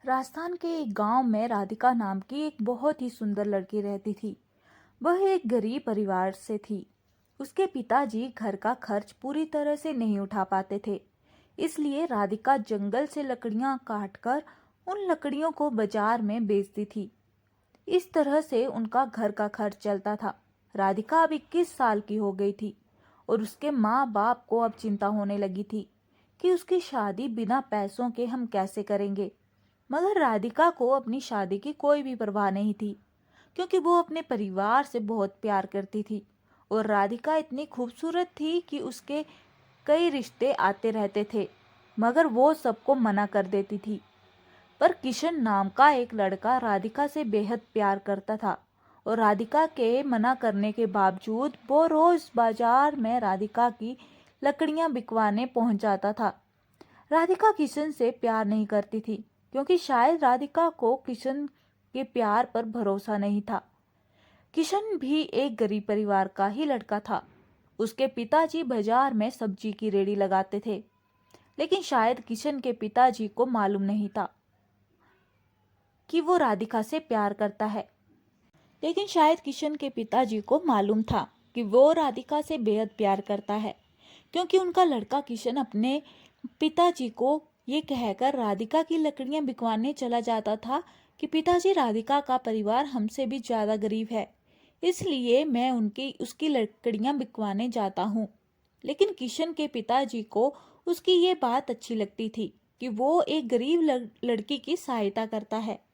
राजस्थान के एक गांव में राधिका नाम की एक बहुत ही सुंदर लड़की रहती थी। वह एक गरीब परिवार से थी। उसके पिताजी घर का खर्च पूरी तरह से नहीं उठा पाते थे। इसलिए राधिका जंगल से लकड़ियां काटकर उन लकड़ियों को बाजार में बेचती थी। इस तरह से उनका घर का खर्च चलता था। राधिका अब 21 साल की हो गई थी और उसके माँ बाप को अब चिंता होने लगी थी कि उसकी शादी बिना पैसों के हम कैसे करेंगे। मगर राधिका को अपनी शादी की कोई भी परवाह नहीं थी, क्योंकि वो अपने परिवार से बहुत प्यार करती थी और राधिका इतनी खूबसूरत थी कि उसके कई रिश्ते आते रहते थे, मगर वो सबको मना कर देती थी। पर किशन नाम का एक लड़का राधिका से बेहद प्यार करता था और राधिका के मना करने के बावजूद वो रोज बाजार में राधिका की लकड़ियां बिकवाने पहुंच जाता था। राधिका किशन से प्यार नहीं करती थी, क्योंकि शायद राधिका को किशन के प्यार पर भरोसा नहीं था। किशन भी एक गरीब परिवार का ही लड़का था। उसके पिताजी बाजार में सब्जी की रेडी लगाते थे, लेकिन शायद किशन के पिताजी को मालूम नहीं था कि वो राधिका से प्यार करता है। लेकिन शायद किशन के पिताजी को मालूम था कि वो राधिका से बेहद प्यार करता है, क्योंकि उनका लड़का किशन अपने पिताजी को ये कहकर राधिका की लकड़ियां बिकवाने चला जाता था कि पिताजी, राधिका का परिवार हमसे भी ज्यादा गरीब है, इसलिए मैं उसकी लकड़ियां बिकवाने जाता हूँ। लेकिन किशन के पिताजी को उसकी ये बात अच्छी लगती थी कि वो एक गरीब लड़की की सहायता करता है।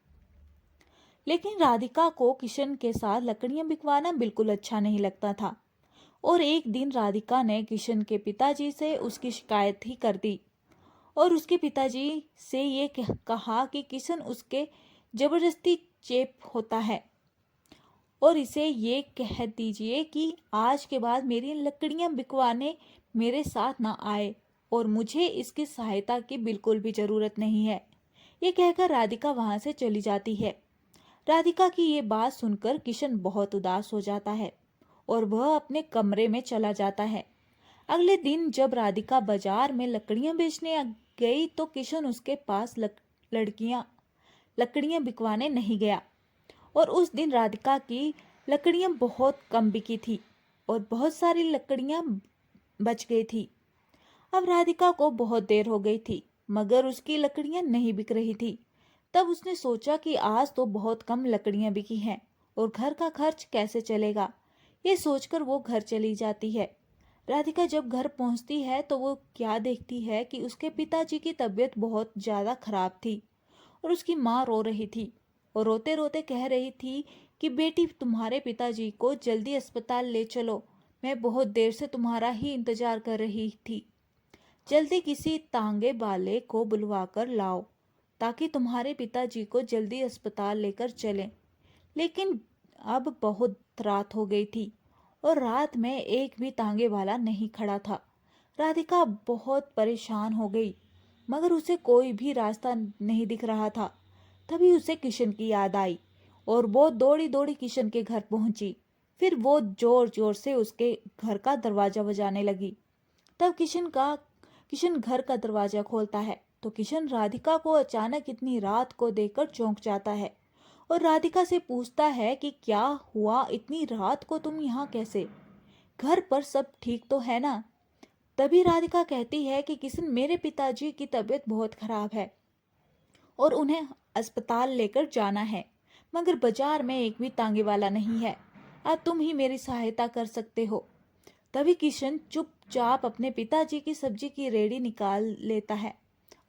लेकिन राधिका को किशन के साथ लकड़ियां बिकवाना बिल्कुल अच्छा नहीं लगता था और एक दिन राधिका ने किशन के पिताजी से उसकी शिकायत ही कर दी और उसके पिताजी से ये कहा कि किशन उसके जबरदस्ती चेप होता है और इसे ये कह दीजिए कि आज के बाद मेरी लकड़ियां बिकवाने मेरे साथ ना आए और मुझे इसकी सहायता की बिल्कुल भी जरूरत नहीं है। ये कहकर राधिका वहां से चली जाती है। राधिका की ये बात सुनकर किशन बहुत उदास हो जाता है और वह अपने कमरे में चला जाता है। अगले दिन जब राधिका बाजार में लकड़ियां बेचने गई तो किशन उसके पास लकड़ियां बिकवाने नहीं गया और उस दिन राधिका की लकड़ियां बहुत कम बिकी थी और बहुत सारी लकड़ियां बच गई थी। अब राधिका को बहुत देर हो गई थी, मगर उसकी लकड़ियां नहीं बिक रही थी। तब उसने सोचा कि आज तो बहुत कम लकड़ियां बिकी हैं और घर का खर्च कैसे चलेगा। ये सोचकर वो घर चली जाती है। राधिका जब घर पहुंचती है तो वो क्या देखती है कि उसके पिताजी की तबीयत बहुत ज्यादा खराब थी और उसकी माँ रो रही थी और रोते रोते कह रही थी कि बेटी, तुम्हारे पिताजी को जल्दी अस्पताल ले चलो, मैं बहुत देर से तुम्हारा ही इंतजार कर रही थी। जल्दी किसी तांगे वाले को बुलवाकर लाओ ताकि तुम्हारे पिताजी को जल्दी अस्पताल लेकर चलें। लेकिन अब बहुत रात हो गई थी और रात में एक भी तांगे वाला नहीं खड़ा था। राधिका बहुत परेशान हो गई, मगर उसे कोई भी रास्ता नहीं दिख रहा था। तभी उसे किशन की याद आई और वो दौड़ी दौड़ी किशन के घर पहुंची। फिर वो जोर जोर से उसके घर का दरवाजा बजाने लगी। तब किशन घर का दरवाजा खोलता है तो किशन राधिका को अचानक इतनी रात को देखकर चौंक जाता है और राधिका से पूछता है कि क्या हुआ, इतनी रात को तुम यहाँ कैसे? घर पर सब ठीक तो है ना? तभी राधिका कहती है कि किशन, मेरे पिताजी की तबीयत बहुत खराब है और उन्हें अस्पताल लेकर जाना है, मगर बाजार में एक भी तांगे वाला नहीं है। अब तुम ही मेरी सहायता कर सकते हो। तभी किशन चुपचाप अपने पिताजी की सब्जी की रेडी निकाल लेता है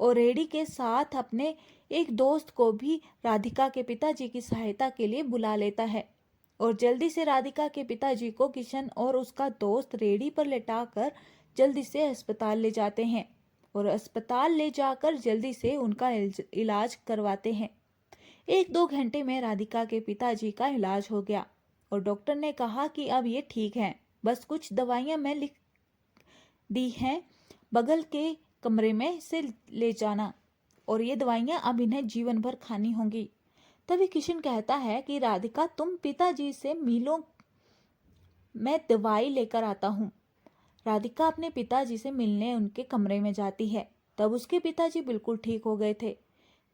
और रेडी के साथ अपने एक दोस्त को भी राधिका के पिताजी की सहायता के लिए बुला लेता है और जल्दी से राधिका के पिताजी को किशन और उसका दोस्त रेडी पर लेटाकर जल्दी से अस्पताल ले जाते हैं और अस्पताल ले जाकर जल्दी से उनका इलाज करवाते हैं। 1-2 घंटे में राधिका के पिताजी का इलाज हो गया और डॉक्टर ने कहा कि अब ये ठीक है, बस कुछ दवाइयां मैं लिख दी हैं, बगल के कमरे में से ले जाना और ये दवाइयां अब इन्हें जीवन भर खानी होंगी। तभी किशन कहता है कि राधिका, तुम पिताजी से मिलो, मैं दवाई लेकर आता हूँ। राधिका अपने पिताजी से मिलने उनके कमरे में जाती है। तब उसके पिताजी बिल्कुल ठीक हो गए थे।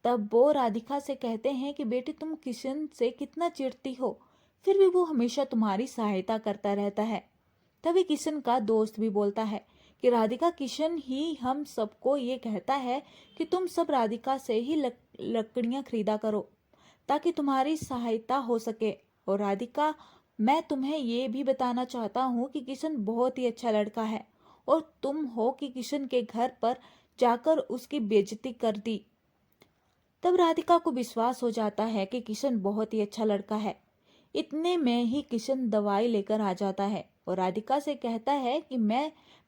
तब वो राधिका से कहते हैं कि बेटी तुम किशन से कितना चिढ़ती हो, फिर भी वो हमेशा तुम्हारी सहायता करता रहता है। तभी किशन का दोस्त भी बोलता है कि राधिका किशन ही हम सबको ये कहता है कि तुम सब राधिका से ही लकड़ियां खरीदा करो ताकि तुम्हारी सहायता हो सके। और राधिका, मैं तुम्हें ये भी बताना चाहता हूँ कि किशन बहुत ही अच्छा लड़का है और तुम हो कि किशन के घर पर जाकर उसकी बेइज्जती कर दी। तब राधिका को विश्वास हो जाता है कि किशन बहुत ही अच्छा लड़का है। इतने में ही किशन दवाई लेकर आ जाता है और राधिका से कहता है कि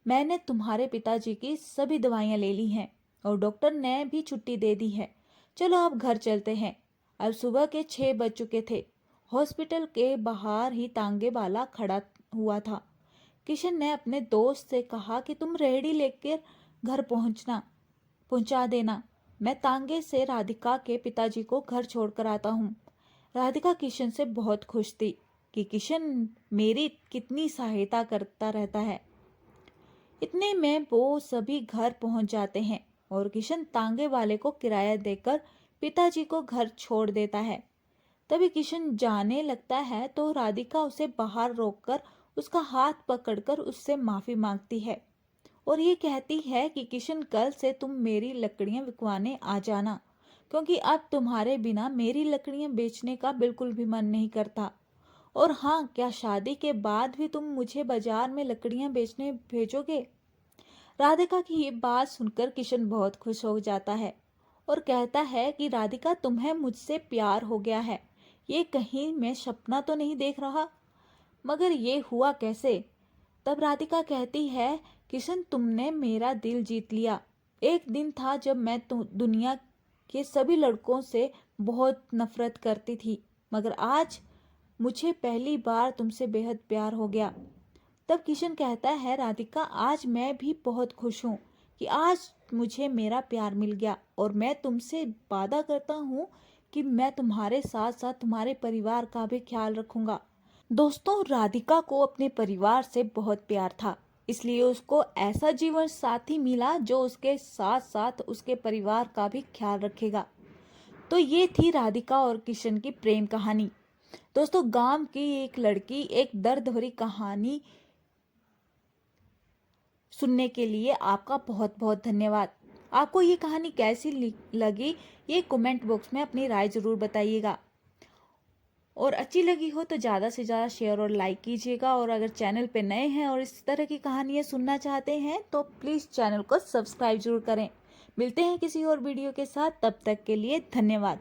मैंने तुम्हारे पिताजी की सभी दवाइयां ले ली हैं और डॉक्टर ने भी छुट्टी दे दी है। चलो अब घर चलते हैं। अब सुबह के 6 बज चुके थे। हॉस्पिटल के बाहर ही तांगे वाला खड़ा हुआ था। किशन ने अपने दोस्त से कहा कि तुम रेहड़ी लेकर घर पहुंचा देना। मैं तांगे से राधिका के पिताजी को घर छोड़कर आता हूँ। राधिका किशन से बहुत खुश थी कि किशन मेरी कितनी सहायता करता रहता है। इतने में वो सभी घर पहुंच जाते हैं और किशन तांगे वाले को किराया देकर पिताजी को घर छोड़ देता है। तभी किशन जाने लगता है तो राधिका उसे बाहर रोककर उसका हाथ पकड़कर उससे माफी मांगती है और ये कहती है कि किशन कल से तुम मेरी लकड़ियां बिकवाने आ जाना, क्योंकि अब तुम्हारे बिना मेरी लकड़ियां बेचने का बिल्कुल भी मन नहीं करता। और हाँ, क्या शादी के बाद भी तुम मुझे बाजार में लकड़ियां बेचने भेजोगे? राधिका की ये बात सुनकर किशन बहुत खुश हो जाता है और कहता है कि राधिका तुम्हें मुझसे प्यार हो गया है। ये कहीं मैं सपना तो नहीं देख रहा, मगर ये हुआ कैसे? तब राधिका कहती है, किशन तुमने मेरा दिल जीत लिया। एक दिन था जब मैं दुनिया के सभी लड़कों से बहुत नफरत करती थी, मगर आज मुझे पहली बार तुमसे बेहद प्यार हो गया। तब किशन कहता है, राधिका आज मैं भी बहुत खुश हूँ कि आज मुझे मेरा प्यार मिल गया और मैं तुमसे वादा करता हूँ कि मैं तुम्हारे साथ साथ तुम्हारे परिवार का भी ख्याल रखूंगा। दोस्तों, राधिका को अपने परिवार से बहुत प्यार था, इसलिए उसको ऐसा जीवन साथी मिला जो उसके साथ साथ उसके परिवार का भी ख्याल रखेगा। तो ये थी राधिका और किशन की प्रेम कहानी। दोस्तों, गांव की एक लड़की एक दर्द भरी कहानी सुनने के लिए आपका बहुत बहुत धन्यवाद। आपको ये कहानी कैसी लगी, ये कमेंट बॉक्स में अपनी राय जरूर बताइएगा और अच्छी लगी हो तो ज़्यादा से ज़्यादा शेयर और लाइक कीजिएगा। और अगर चैनल पे नए हैं और इस तरह की कहानियाँ सुनना चाहते हैं तो प्लीज़ चैनल को सब्सक्राइब जरूर करें। मिलते हैं किसी और वीडियो के साथ, तब तक के लिए धन्यवाद।